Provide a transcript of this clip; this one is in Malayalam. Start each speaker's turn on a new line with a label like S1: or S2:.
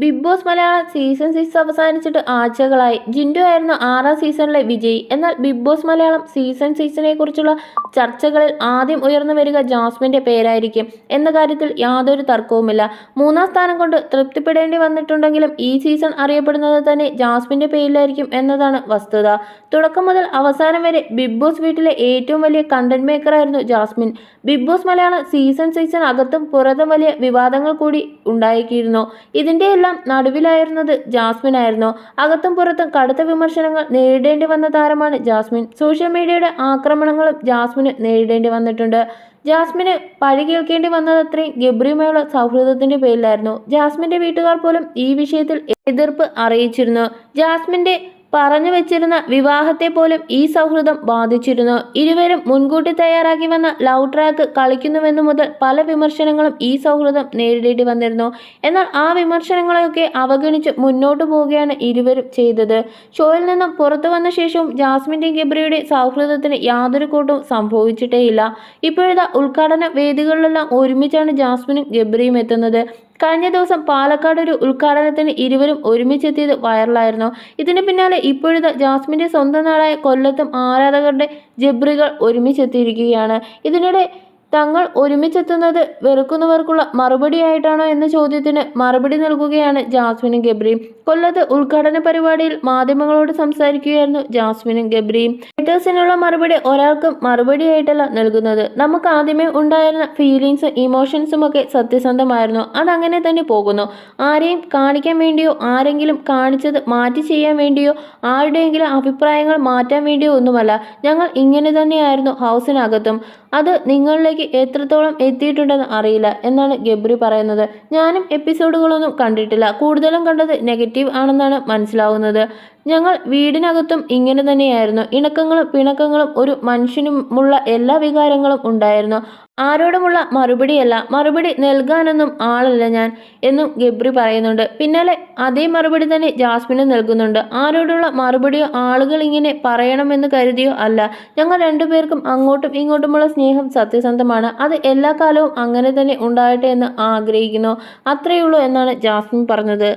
S1: ബിഗ് ബോസ് മലയാളം സീസൺ 6 അവസാനിച്ചിട്ട് ആഴ്ചകളായി. ജിൻഡോ ആയിരുന്നു 6ാം സീസണിലെ വിജയി. എന്നാൽ ബിഗ് ബോസ് മലയാളം സീസൺ 6നെ കുറിച്ചുള്ള ചർച്ചകളിൽ ആദ്യം ഉയർന്നു വരിക ജാസ്മിന്റെ പേരായിരിക്കും എന്ന കാര്യത്തിൽ യാതൊരു തർക്കവുമില്ല. 3ാം സ്ഥാനം കൊണ്ട് തൃപ്തിപ്പെടേണ്ടി വന്നിട്ടുണ്ടെങ്കിലും ഈ സീസൺ അറിയപ്പെടുന്നത് തന്നെ ജാസ്മിന്റെ പേരിലായിരിക്കും എന്നതാണ് വസ്തുത. തുടക്കം മുതൽ അവസാനം വരെ ബിഗ് ബോസ് വീട്ടിലെ ഏറ്റവും വലിയ കണ്ടന്റ് മേക്കറായിരുന്നു Jasmin. Bigg Boss Malayalam season 6 അകത്തും പുറത്തും വലിയ വിവാദങ്ങൾ കൂടി ഉണ്ടാക്കിയിരുന്നു. ഇതിന്റെ നടുവിലായിരുന്നത് ജാസ്മിൻ ആയിരുന്നു. അകത്തും പുറത്തും കടുത്ത വിമർശനങ്ങൾ നേരിടേണ്ടി വന്ന താരമാണ് ജാസ്മിൻ. സോഷ്യൽ മീഡിയയുടെ ആക്രമണങ്ങളും ജാസ്മിന് നേരിടേണ്ടി വന്നിട്ടുണ്ട്. ജാസ്മിന് പഴി കേൾക്കേണ്ടി വന്നതത്രയും ഗബ്രിയുമായുള്ള സൗഹൃദത്തിന്റെ പേരിലായിരുന്നു. ജാസ്മിന്റെ വീട്ടുകാർ പോലും ഈ വിഷയത്തിൽ എതിർപ്പ് അറിയിച്ചിരുന്നു. ജാസ്മിന്റെ പറഞ്ഞു വെച്ചിരുന്ന വിവാഹത്തെ പോലും ഈ സൗഹൃദം ബാധിച്ചിരുന്നു. ഇരുവരും മുൻകൂട്ടി തയ്യാറാക്കി വന്ന ലവ് ട്രാക്ക് കളിക്കുന്നുവെന്നു മുതൽ പല വിമർശനങ്ങളും ഈ സൗഹൃദം നേരിടേണ്ടി വന്നിരുന്നു. എന്നാൽ ആ വിമർശനങ്ങളെയൊക്കെ അവഗണിച്ച് മുന്നോട്ടു പോവുകയാണ് ഇരുവരും ചെയ്തത്. ഷോയിൽ നിന്നും പുറത്തു വന്ന ശേഷവും ജാസ്മിന്റെയും ഗബ്രിയുടെയും സൗഹൃദത്തിന് യാതൊരു കൂട്ടവും സംഭവിച്ചിട്ടേയില്ല. ഇപ്പോഴത്തെ ഉദ്ഘാടന വേദികളിലെല്ലാം ഒരുമിച്ചാണ് ജാസ്മിനും ഗബ്രിയും എത്തുന്നത്. കഴിഞ്ഞ ദിവസം പാലക്കാട് ഒരു ഉദ്ഘാടനത്തിന് ഇരുവരും ഒരുമിച്ചെത്തിയത് വൈറലായിരുന്നു. ഇതിന് പിന്നാലെ ഇപ്പോഴത്തെ ജാസ്മിന്റെ സ്വന്തം നാടായ കൊല്ലത്തും ആരാധകരുടെ ജബ്രികൾ ഒരുമിച്ചെത്തിയിരിക്കുകയാണ്. ഇതിനിടെ തങ്ങൾ ഒരുമിച്ചെത്തുന്നത് വെറുക്കുന്നവർക്കുള്ള മറുപടിയായിട്ടാണോ എന്ന ചോദ്യത്തിന് മറുപടി നൽകുകയാണ് ജാസ്മിനും ഗബ്രിയും. കൊല്ലത്ത് ഉദ്ഘാടന പരിപാടിയിൽ മാധ്യമങ്ങളോട് സംസാരിക്കുകയായിരുന്നു ജാസ്മിനും ഗബ്രിയും. ഹേറ്റേഴ്സിനുള്ള മറുപടി ഒരാൾക്കും മറുപടിയായിട്ടല്ല നൽകുന്നത്. നമുക്ക് ആദ്യമേ ഉണ്ടായിരുന്ന ഫീലിങ്സും ഇമോഷൻസും ഒക്കെ സത്യസന്ധമായിരുന്നു. അതങ്ങനെ തന്നെ പോകുന്നു. ആരെയും കാണിക്കാൻ വേണ്ടിയോ ആരെങ്കിലും കാണിച്ചത് മാറ്റി ചെയ്യാൻ വേണ്ടിയോ ആരുടെയെങ്കിലും അഭിപ്രായങ്ങൾ മാറ്റാൻ വേണ്ടിയോ ഒന്നുമല്ല. ഞങ്ങൾ ഇങ്ങനെ തന്നെയായിരുന്നു ഹൗസിനകത്തും. അത് നിങ്ങളിലേക്ക് എത്രത്തോളം എത്തിയിട്ടുണ്ടെന്ന് അറിയില്ല എന്നാണ് ഗബ്രി പറയുന്നത്. ഞാനും എപ്പിസോഡുകളൊന്നും കണ്ടിട്ടില്ല. കൂടുതലും കണ്ടത് നെഗറ്റീവ് ആണെന്നാണ് മനസ്സിലാവുന്നത്. ഞങ്ങൾ വീടിനകത്തും ഇങ്ങനെ തന്നെയായിരുന്നു. ഇണക്കങ്ങളും പിണക്കങ്ങളും ഒരു മനുഷ്യനുമുള്ള എല്ലാ വികാരങ്ങളും ഉണ്ടായിരുന്നു. ആരോടുമുള്ള മറുപടിയല്ല. മറുപടി നൽകാനൊന്നും ആളല്ല ഞാൻ എന്നും ഗബ്രി പറയുന്നുണ്ട്. പിന്നാലെ അതേ മറുപടി തന്നെ ജാസ്മിനും നൽകുന്നുണ്ട്. ആരോടുള്ള മറുപടിയോ ആളുകൾ ഇങ്ങനെ പറയണമെന്ന് കരുതിയോ അല്ല. ഞങ്ങൾ രണ്ടുപേർക്കും അങ്ങോട്ടും ഇങ്ങോട്ടുമുള്ള സ്നേഹം സത്യസന്ധമാണ്. അത് എല്ലാ കാലവും അങ്ങനെ തന്നെ ഉണ്ടാകട്ടെ എന്ന് ആഗ്രഹിക്കുന്നു. അത്രയുള്ളൂ എന്നാണ് ജാസ്മിൻ പറഞ്ഞത്.